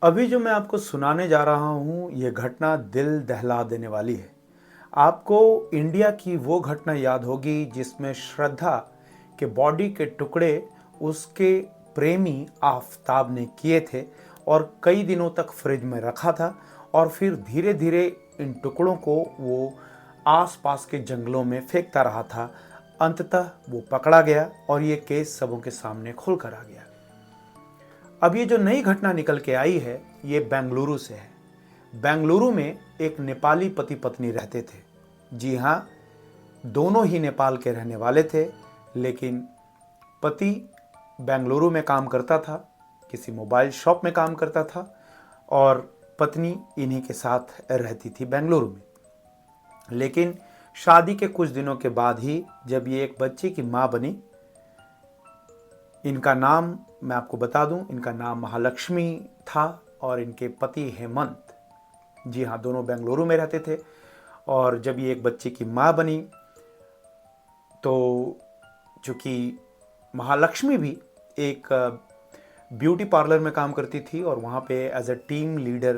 अभी जो मैं आपको सुनाने जा रहा हूँ, ये घटना दिल दहला देने वाली है। आपको इंडिया की वो घटना याद होगी जिसमें श्रद्धा के बॉडी के टुकड़े उसके प्रेमी आफताब ने किए थे और कई दिनों तक फ्रिज में रखा था और फिर धीरे धीरे इन टुकड़ों को वो आसपास के जंगलों में फेंकता रहा था। अंततः वो पकड़ा गया और ये केस सबों के सामने खुलकर आ गया। अब ये जो नई घटना निकल के आई है, ये बेंगलुरु से है। बेंगलुरु में एक नेपाली पति पत्नी रहते थे। जी हाँ, दोनों ही नेपाल के रहने वाले थे, लेकिन पति बेंगलुरु में काम करता था, किसी मोबाइल शॉप में काम करता था और पत्नी इन्हीं के साथ रहती थी बेंगलुरु में। लेकिन शादी के कुछ दिनों के बाद ही जब ये एक बच्चे की माँ बनी, इनका नाम मैं आपको बता दूं, इनका नाम महालक्ष्मी था और इनके पति हेमंत। जी हाँ, दोनों बेंगलुरु में रहते थे। और जब ये एक बच्चे की माँ बनी तो चूँकि महालक्ष्मी भी एक ब्यूटी पार्लर में काम करती थी और वहाँ पे एज अ टीम लीडर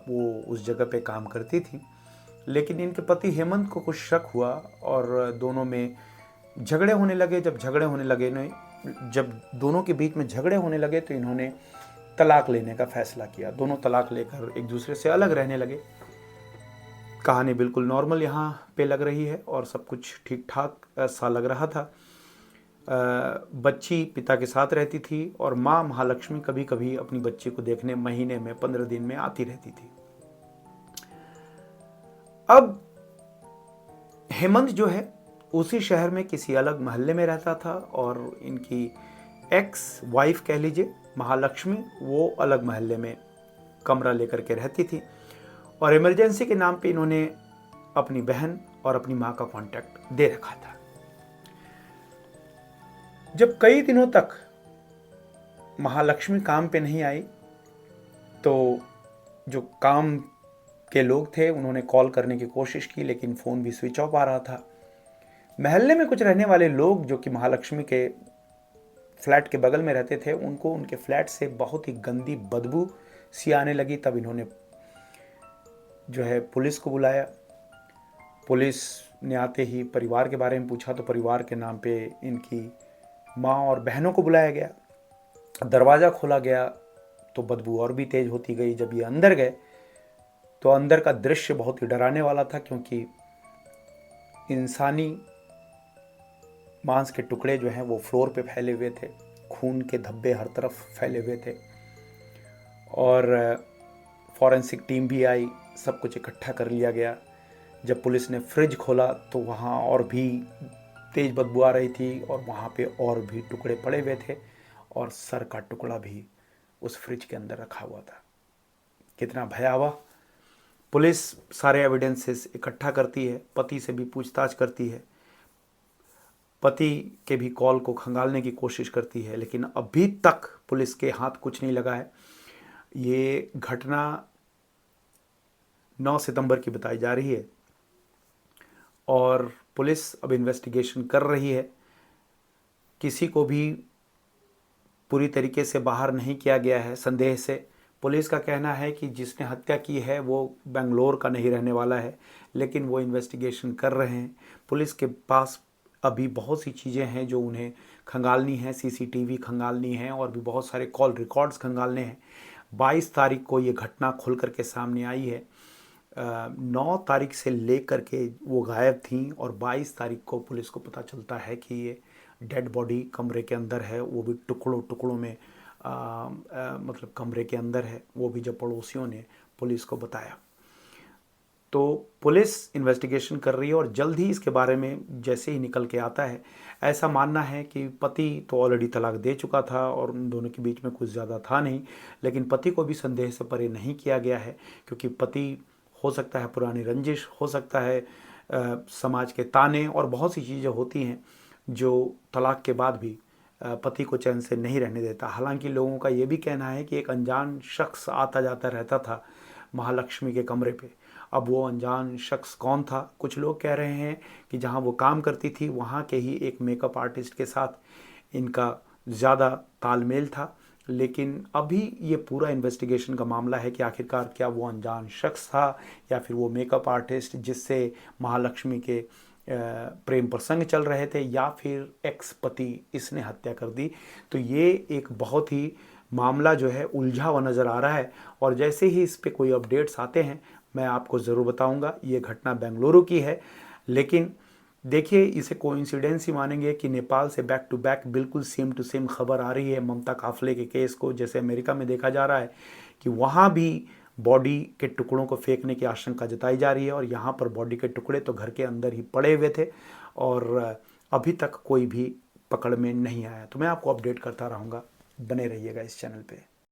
वो उस जगह पे काम करती थी। लेकिन इनके पति हेमंत को कुछ शक हुआ और दोनों में झगड़े होने लगे। जब दोनों के बीच में झगड़े होने लगे तो इन्होंने तलाक लेने का फैसला किया। दोनों तलाक लेकर एक दूसरे से अलग रहने लगे। कहानी बिल्कुल नॉर्मल यहाँ पे लग रही है और सब कुछ ठीक ठाक सा लग रहा था। बच्ची पिता के साथ रहती थी और माँ महालक्ष्मी कभी कभी अपनी बच्ची को देखने महीने में 15 दिन में आती रहती थी। अब हेमंत जो है उसी शहर में किसी अलग मोहल्ले में रहता था और इनकी एक्स वाइफ कह लीजिए महालक्ष्मी, वो अलग मोहल्ले में कमरा लेकर के रहती थी। और इमरजेंसी के नाम पे इन्होंने अपनी बहन और अपनी माँ का कांटेक्ट दे रखा था। जब कई दिनों तक महालक्ष्मी काम पे नहीं आई तो जो काम के लोग थे उन्होंने कॉल करने की कोशिश की, लेकिन फ़ोन भी स्विच ऑफ आ रहा था। महल्ले में कुछ रहने वाले लोग जो कि महालक्ष्मी के फ्लैट के बगल में रहते थे, उनको उनके फ्लैट से बहुत ही गंदी बदबू सी आने लगी। तब इन्होंने जो है पुलिस को बुलाया। पुलिस ने आते ही परिवार के बारे में पूछा तो परिवार के नाम पे इनकी माँ और बहनों को बुलाया गया। दरवाज़ा खोला गया तो बदबू और भी तेज़ होती गई। जब ये अंदर गए तो अंदर का दृश्य बहुत ही डराने वाला था, क्योंकि इंसानी मांस के टुकड़े जो हैं वो फ्लोर पे फैले हुए थे, खून के धब्बे हर तरफ फैले हुए थे। और फॉरेंसिक टीम भी आई, सब कुछ इकट्ठा कर लिया गया। जब पुलिस ने फ्रिज खोला तो वहाँ और भी तेज़ बदबू आ रही थी और वहाँ पे और भी टुकड़े पड़े हुए थे और सर का टुकड़ा भी उस फ्रिज के अंदर रखा हुआ था। कितना भयावह। पुलिस सारे एविडेंसेस इकट्ठा करती है, पति से भी पूछताछ करती है, पति के भी कॉल को खंगालने की कोशिश करती है, लेकिन अभी तक पुलिस के हाथ कुछ नहीं लगा है। ये घटना 9 सितंबर की बताई जा रही है और पुलिस अब इन्वेस्टिगेशन कर रही है। किसी को भी पूरी तरीके से बाहर नहीं किया गया है संदेह से। पुलिस का कहना है कि जिसने हत्या की है वो बेंगलोर का नहीं रहने वाला है, लेकिन वो इन्वेस्टिगेशन कर रहे हैं। पुलिस के पास अभी बहुत सी चीज़ें हैं जो उन्हें खंगालनी है, सीसीटीवी खंगालनी है और भी बहुत सारे कॉल रिकॉर्ड्स खंगालने हैं। 22 तारीख को ये घटना खुल करके सामने आई है। 9 तारीख से लेकर के वो गायब थी और 22 तारीख को पुलिस को पता चलता है कि ये डेड बॉडी कमरे के अंदर है, वो भी टुकड़ों टुकड़ों में मतलब कमरे के अंदर है। वो भी जब पड़ोसियों ने पुलिस को बताया तो पुलिस इन्वेस्टिगेशन कर रही है और जल्द ही इसके बारे में जैसे ही निकल के आता है, ऐसा मानना है कि पति तो ऑलरेडी तलाक दे चुका था और उन दोनों के बीच में कुछ ज़्यादा था नहीं, लेकिन पति को भी संदेह से परे नहीं किया गया है, क्योंकि पति हो सकता है पुरानी रंजिश, हो सकता है समाज के ताने और बहुत सी चीज़ें होती हैं जो तलाक के बाद भी पति को चैन से नहीं रहने देता। हालांकि लोगों का ये भी कहना है कि एक अनजान शख्स आता जाता रहता था महालक्ष्मी के कमरे पे। अब वो अनजान शख्स कौन था? कुछ लोग कह रहे हैं कि जहाँ वो काम करती थी वहाँ के ही एक मेकअप आर्टिस्ट के साथ इनका ज़्यादा तालमेल था। लेकिन अभी ये पूरा इन्वेस्टिगेशन का मामला है कि आखिरकार क्या वो अनजान शख्स था या फिर वो मेकअप आर्टिस्ट जिससे महालक्ष्मी के प्रेम प्रसंग चल रहे थे, या फिर एक्स पति इसने हत्या कर दी। तो ये एक बहुत ही मामला जो है उलझा हुआ नज़र आ रहा है, और जैसे ही इस पे कोई अपडेट्स आते हैं मैं आपको ज़रूर बताऊंगा। ये घटना बेंगलुरु की है, लेकिन देखिए इसे कोइंसिडेंस ही मानेंगे कि नेपाल से बैक टू बैक बिल्कुल सेम टू सेम खबर आ रही है ममता काफले के केस को। जैसे अमेरिका में देखा जा रहा है कि वहाँ भी बॉडी के टुकड़ों को फेंकने की आशंका जताई जा रही है, और यहाँ पर बॉडी के टुकड़े तो घर के अंदर ही पड़े हुए थे और अभी तक कोई भी पकड़ में नहीं आया। तो मैं आपको अपडेट करता रहूँगा, बने रहिएगा इस चैनल पे।